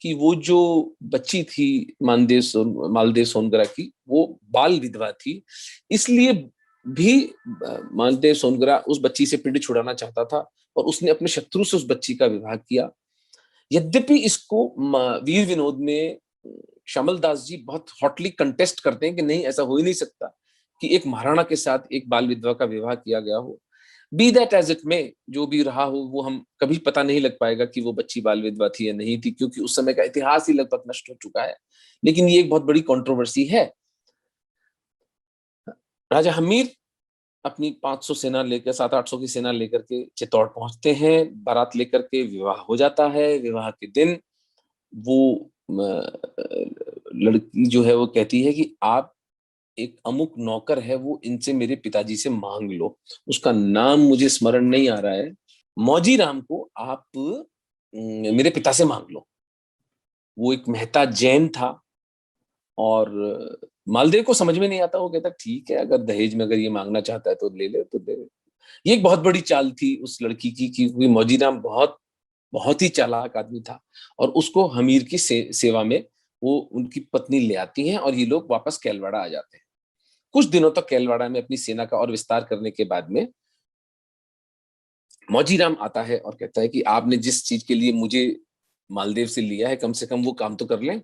कि वो जो बच्ची थी मालदेव सोनगरा की, वो बाल विधवा थी, इसलिए भी मालदेव सोनगरा उस बच्ची से पिंड छुड़ाना चाहता था और उसने अपने शत्रु से उस बच्ची का विवाह किया। यद्यपि इसको वीर विनोद में श्यामल दास जी बहुत हॉटली कंटेस्ट करते हैं कि नहीं, ऐसा हो ही नहीं सकता कि एक महाराणा के साथ एक बाल विधवा का विवाह किया गया हो। बी दैट एज इट में, जो भी रहा हो, वो हम कभी पता नहीं लग पाएगा कि वो बच्ची बाल विधवा थी या नहीं थी, क्योंकि उस समय का इतिहास ही लगभग नष्ट हो चुका है। लेकिन ये एक बहुत बड़ी कंट्रोवर्सी है। राजा हमीर अपनी 500 सेना लेकर, 700-800 की सेना लेकर के चित्तौड़ पहुंचते हैं, बारात लेकर के विवाह हो जाता है। विवाह के दिन वो लड़की जो है वो कहती है कि आप एक अमुक नौकर है, वो इनसे मेरे पिताजी से मांग लो। उसका नाम मुझे स्मरण नहीं आ रहा है। मौजी राम को आप मेरे पिता से मांग लो। वो एक मेहता जैन था और मालदेव को समझ में नहीं आता। वो कहता ठीक है, अगर दहेज में अगर ये मांगना चाहता है तो ले ले, तो दे। ये एक बहुत बड़ी चाल थी उस लड़की की कि मौजी राम बहुत बहुत ही चालाक आदमी था और उसको हमीर की सेवा में वो उनकी पत्नी ले आती हैं और ये लोग वापस कैलवाड़ा आ जाते हैं। कुछ दिनों तक कैलवाड़ा में अपनी सेना का और विस्तार करने के बाद में मौजीराम आता है और कहता है कि आपने जिस चीज के लिए मुझे मालदेव से लिया है, कम से कम वो काम तो कर लें।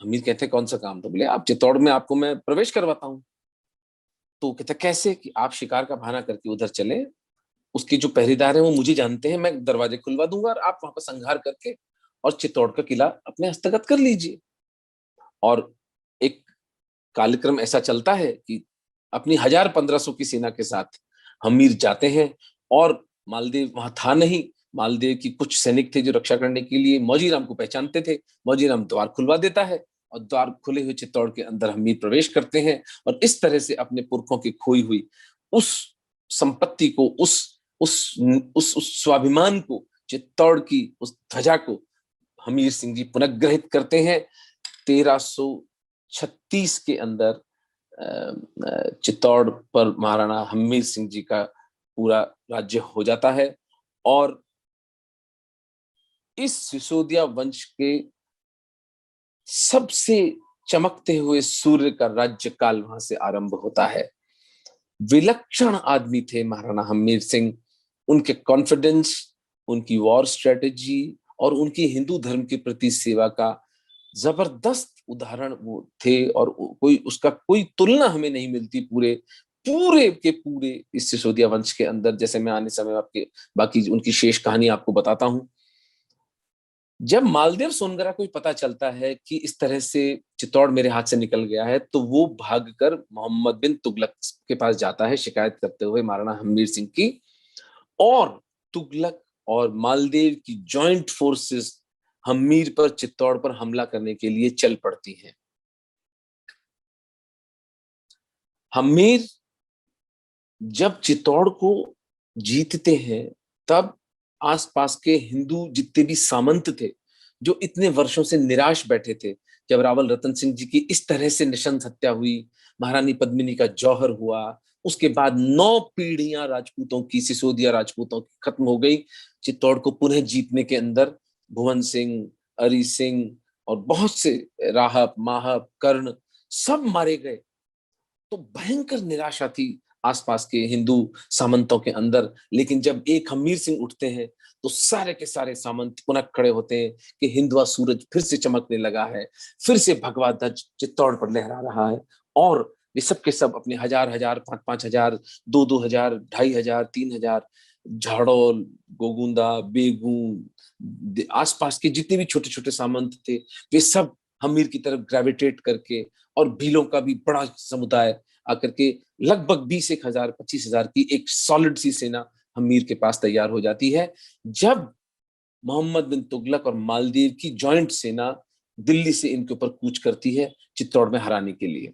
हमीर कहते हैं कौन सा काम? तो बोले आप चित्तौड़ में आपको मैं प्रवेश करवाता हूँ। तो कहता कैसे? कि आप शिकार का बहाना करके उधर चले, उसके जो पहरेदार हैं वो मुझे जानते हैं, मैं दरवाजे खुलवा दूंगा और आप वहां पर संहार करके और चित्तौड़ का किला अपने हस्तगत कर लीजिए। और एक कार्यक्रम ऐसा चलता है कि अपनी 1000-1500 की सेना के साथ हमीर जाते हैं और मालदेव वहां था नहीं। मालदेव की कुछ सैनिक थे जो रक्षा करने के लिए मौजीराम को पहचानते थे। मौजीराम द्वार खुलवा देता है और द्वार खुले हुए चित्तौड़ के अंदर हमीर प्रवेश करते हैं और इस तरह से अपने पुरखों की खोई हुई उस संपत्ति को, उस स्वाभिमान को, चित्तौड़ की उस ध्वजा को हमीर सिंह जी पुनर्ग्रहित करते हैं। 1336 के अंदर चित्तौड़ पर महाराणा हमीर सिंह जी का पूरा राज्य हो जाता है और इस सिसोदिया वंश के सबसे चमकते हुए सूर्य का राज्य काल वहां से आरंभ होता है। विलक्षण आदमी थे महाराणा हमीर सिंह। उनके कॉन्फिडेंस, उनकी वॉर स्ट्रेटेजी और उनकी हिंदू धर्म के प्रति सेवा का जबरदस्त उदाहरण वो थे और कोई उसका कोई तुलना हमें नहीं मिलती पूरे पूरे के पूरे इस सिसोदिया वंश के अंदर। जैसे मैं आने समय आपके बाकी उनकी शेष कहानी आपको बताता हूं। जब मालदेव सोनगरा को पता चलता है कि इस तरह से चित्तौड़ मेरे हाथ से निकल गया है, तो वो भागकर मोहम्मद बिन तुगलक के पास जाता है शिकायत करते हुए महाराणा हमीर सिंह की। और तुगलक और मालदेव की जॉइंट फोर्सेस हमीर पर, चित्तौड़ पर हमला करने के लिए चल पड़ती हैं। हमीर जब चित्तौड़ को जीतते हैं, तब आसपास के हिंदू जितने भी सामंत थे, जो इतने वर्षों से निराश बैठे थे, जब रावल रतन सिंह जी की इस तरह से निशंस हत्या हुई, महारानी पद्मिनी का जौहर हुआ, उसके बाद 9 पीढ़ियां राजपूतों की, सिसोदिया राजपूतों की खत्म हो गई। चित्तौड़ को पुनः जीतने के अंदर भुवन सिंह, अरी सिंह और बहुत से राहब, माहब, कर्ण सब मारे गए। तो भयंकर निराशा थी आसपास के हिंदू सामंतों के अंदर। लेकिन जब एक हमीर सिंह उठते हैं, तो सारे के सारे सामंत पुनः खड़े होते हैं कि हिंदुआ सूरज फिर से चमकने लगा है, फिर से भगवा ध्वज चित्तौड़ पर लहरा रहा है। और वे सब के सब अपने 1000-1000, 5,000, 2,000, 2,500, 3,000 झाड़ोल, गोगुंदा, बेगू, आसपास के जितने भी छोटे छोटे सामंत थे, वे सब हमीर की तरफ ग्रेविटेट करके, और भीलों का भी बड़ा समुदाय आकर के लगभग 20,000, 25,000 की एक सॉलिड सी सेना हमीर के पास तैयार हो जाती है। जब मोहम्मद बिन तुगलक और मालदीव की जॉइंट सेना दिल्ली से इनके ऊपर कूच करती है चित्तौड़ में हराने के लिए।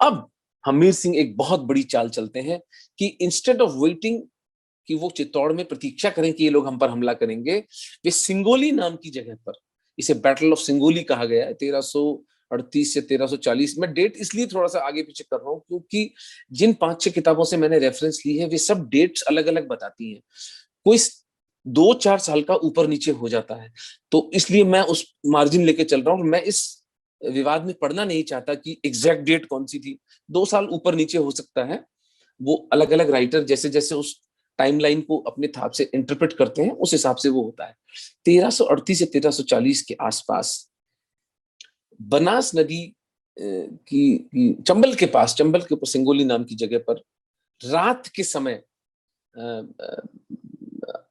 अब हमीर सिंह एक बहुत बड़ी चाल चलते हैं कि इंस्टेड ऑफ वेटिंग कि वो चित्तौड़ में प्रतीक्षा करें कि ये लोग हम पर हमला करेंगे, वे सिंगोली नाम की जगह पर, इसे बैटल ऑफ सिंगोली कहा गया है, 1338 से 1340 में। डेट इसलिए थोड़ा सा आगे पीछे कर रहा हूँ क्योंकि जिन 5-6 किताबों से मैंने रेफरेंस ली है, वे सब डेट्स अलग अलग बताती हैं। कोई 2-4 साल का ऊपर नीचे हो जाता है। तो इसलिए मैं उस मार्जिन लेके चल रहा हूँ। मैं इस विवाद में पड़ना नहीं चाहता कि एग्जैक्ट डेट कौन सी थी। 2 साल ऊपर नीचे हो सकता है। वो अलग अलग राइटर जैसे जैसे उस टाइमलाइन को अपने हिसाब से इंटरप्रेट करते हैं, उस हिसाब से वो होता है। 1338 से 1340 के आसपास बनास नदी की चंबल के पास, चंबल के ऊपर सिंगोली नाम की जगह पर रात के समय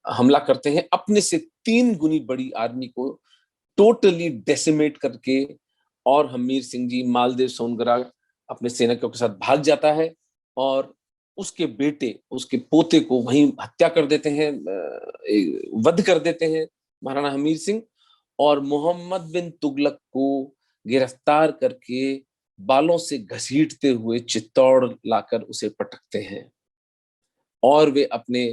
हमला करते हैं, अपने से 3 गुनी बड़ी आर्मी को टोटली डेसिमेट करके। और हमीर सिंह जी मालदेव सोनगरा अपने सैनिकों के साथ भाग जाता है और उसके बेटे, उसके पोते को वहीं हत्या कर देते हैं, वध कर देते हैं महाराणा हमीर सिंह। और मोहम्मद बिन तुगलक को गिरफ्तार करके बालों से घसीटते हुए चित्तौड़ लाकर उसे पटकते हैं। और वे अपने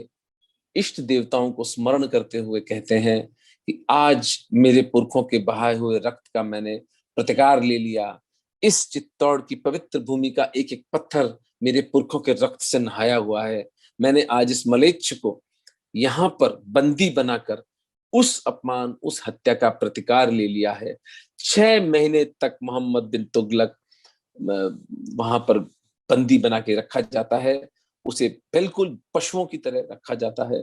इष्ट देवताओं को स्मरण करते हुए कहते हैं कि आज मेरे पुरखों के बहाए हुए रक्त का मैंने प्रतिकार ले लिया। इस चित्तौड़ की पवित्र भूमि का एक एक पत्थर मेरे पुरखों के रक्त से नहाया हुआ है। मैंने आज इस मलेच्छ को यहाँ पर बंदी बनाकर उस अपमान, उस हत्या का प्रतिकार ले लिया है। 6 महीने तक मोहम्मद बिन तुगलक वहां पर बंदी बना के रखा जाता है। उसे बिल्कुल पशुओं की तरह रखा जाता है।